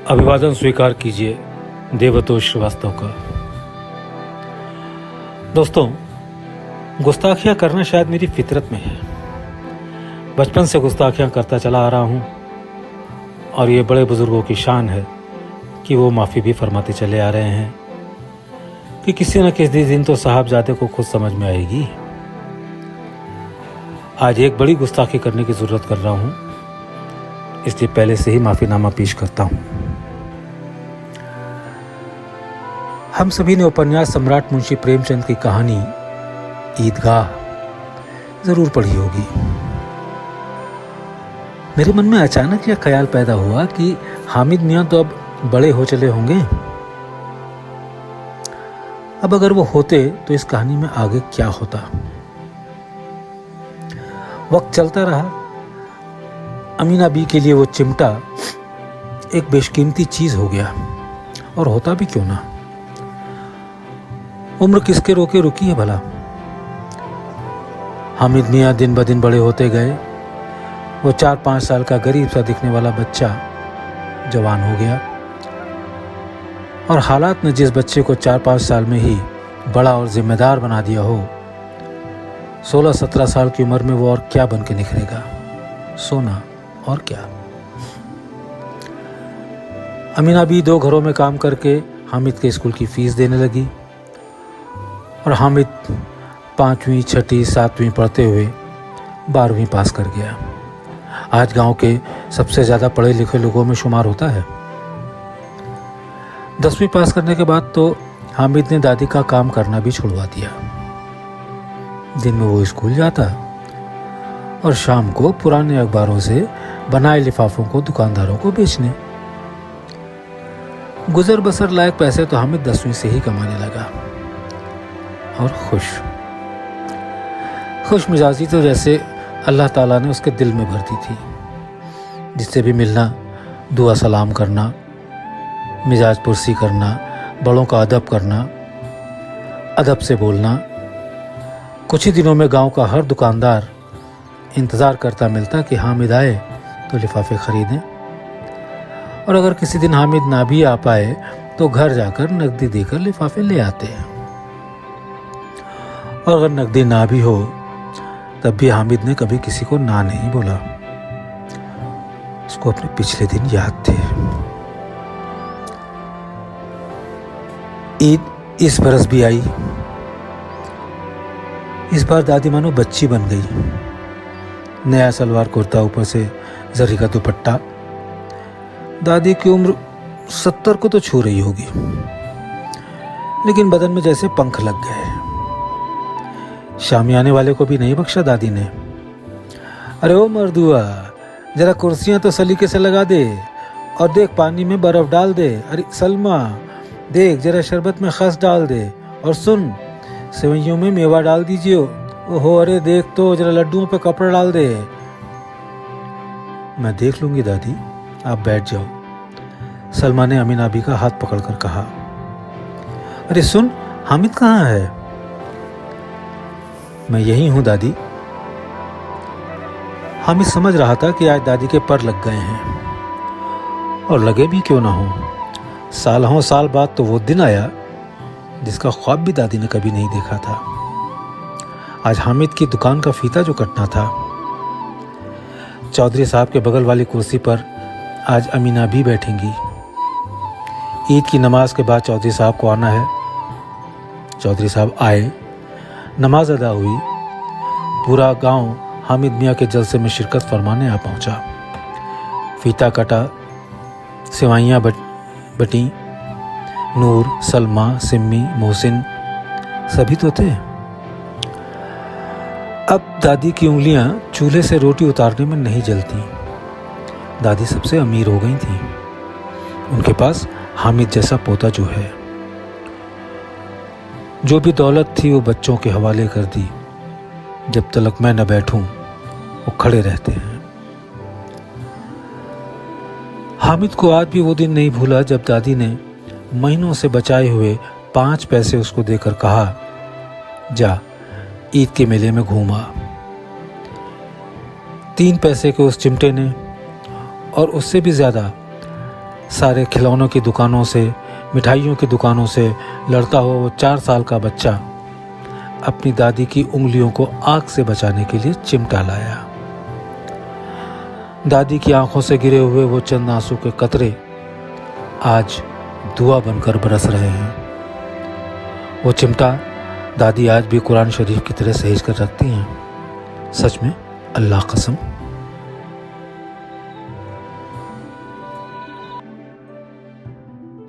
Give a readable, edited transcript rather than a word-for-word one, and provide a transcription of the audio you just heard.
अभिवादन स्वीकार कीजिए देवतोष श्रीवास्तव का। दोस्तों, गुस्ताखियाँ करना शायद मेरी फितरत में है। बचपन से गुस्ताखियाँ करता चला आ रहा हूँ और ये बड़े बुजुर्गों की शान है कि वो माफ़ी भी फरमाते चले आ रहे हैं कि किसी न किसी दिन तो साहबजादे को खुद समझ में आएगी। आज एक बड़ी गुस्ताखी करने की ज़रूरत कर रहा हूँ, इसलिए पहले से ही माफ़ीनामा पेश करता हूँ। हम सभी ने उपन्यास सम्राट मुंशी प्रेमचंद की कहानी ईदगाह ज़रूर पढ़ी होगी। मेरे मन में अचानक यह ख्याल पैदा हुआ कि हामिद मियाँ तो अब बड़े हो चले होंगे। अब अगर वो होते तो इस कहानी में आगे क्या होता। वक्त चलता रहा। अमीना बी के लिए वो चिमटा एक बेशकीमती चीज हो गया, और होता भी क्यों ना। उम्र किसके रोके रुकी है भला। हामिद मियाँ दिन ब दिन बड़े होते गए। वो 4-5 साल का गरीब सा दिखने वाला बच्चा जवान हो गया, और हालात ने जिस बच्चे को 4-5 साल में ही बड़ा और जिम्मेदार बना दिया हो, 16-17 साल की उम्र में वो और क्या बन के निखरेगा। सोना और क्या। अमीना भी 2 घरों में काम करके हामिद के स्कूल की फीस देने लगी, और हामिद 5वीं, 6ठी, 7वीं पढ़ते हुए 12वीं पास कर गया। आज गांव के सबसे ज़्यादा पढ़े लिखे लोगों में शुमार होता है। 10वीं पास करने के बाद तो हामिद ने दादी का काम करना भी छुड़वा दिया। दिन में वो स्कूल जाता और शाम को पुराने अखबारों से बनाए लिफाफों को दुकानदारों को बेचने। गुजर बसर लायक पैसे तो हामिद 10वीं से ही कमाने लगा, और खुश मिजाजी तो जैसे अल्लाह ताला ने उसके दिल में भर दी थी। जिससे भी मिलना दुआ सलाम करना, मिजाज पुरसी करना, बड़ों का अदब करना, अदब से बोलना। कुछ ही दिनों में गांव का हर दुकानदार इंतज़ार करता मिलता कि हामिद आए तो लिफाफे खरीदें, और अगर किसी दिन हामिद ना भी आ पाए तो घर जाकर नकदी देकर लिफाफे ले आते हैं। और अगर नकदी ना भी हो तब भी हामिद ने कभी किसी को ना नहीं बोला। उसको अपने पिछले दिन याद थे। ईद इस बरस भी आई। इस बार दादी मानो बच्ची बन गई। नया सलवार कुर्ता, ऊपर से जरी का दुपट्टा। दादी की उम्र 70 को तो छू रही होगी, लेकिन बदन में जैसे पंख लग गए। शामियाने वाले को भी नहीं बख्शा दादी ने। अरे ओ मर्दुआ, जरा कुर्सियां तो सलीके से लगा दे, और देख पानी में बर्फ डाल दे। अरे सलमा, देख जरा शरबत में खस डाल दे, और सुन सेवइयों में मेवा डाल दीजिए। ओहो, अरे देख तो जरा लड्डुओं पे कपड़ा डाल दे। मैं देख लूंगी दादी, आप बैठ जाओ, सलमा ने अमीना बी का हाथ पकड़कर कहा। अरे सुन, हामिद कहाँ है? मैं यही हूं दादी। हामिद समझ रहा था कि आज दादी के पर लग गए हैं, और लगे भी क्यों ना हो। सालों साल बाद तो वो दिन आया जिसका ख्वाब भी दादी ने कभी नहीं देखा था। आज हामिद की दुकान का फीता जो कटना था। चौधरी साहब के बगल वाली कुर्सी पर आज अमीना भी बैठेंगी। ईद की नमाज के बाद चौधरी साहब को आना है। चौधरी साहब आए, नमाज अदा हुई। पूरा गांव हामिद मियाँ के जलसे में शिरकत फरमाने आ पहुंचा। फीता कटा, सेवाइयाँ बटी। नूर, सलमा, सिम्मी, मोहसिन सभी तो थे। अब दादी की उंगलियां चूल्हे से रोटी उतारने में नहीं जलती। दादी सबसे अमीर हो गई थी। उनके पास हामिद जैसा पोता जो है। जो भी दौलत थी वो बच्चों के हवाले कर दी। जब तक मैं न बैठूं वो खड़े रहते हैं। हामिद को आज भी वो दिन नहीं भूला जब दादी ने महीनों से बचाए हुए 5 पैसे उसको देकर कहा, जा ईद के मेले में घूमा। 3 पैसे के उस चिमटे ने और उससे भी ज़्यादा सारे खिलौनों की दुकानों से, मिठाइयों की दुकानों से लड़ता हुआ वो 4 साल का बच्चा अपनी दादी की उंगलियों को आग से बचाने के लिए चिमटा लाया। दादी की आंखों से गिरे हुए वो चंद आंसू के कतरे आज दुआ बनकर बरस रहे हैं। वो चिमटा दादी आज भी कुरान शरीफ की तरह सहेज कर रखती हैं। सच में अल्लाह कसम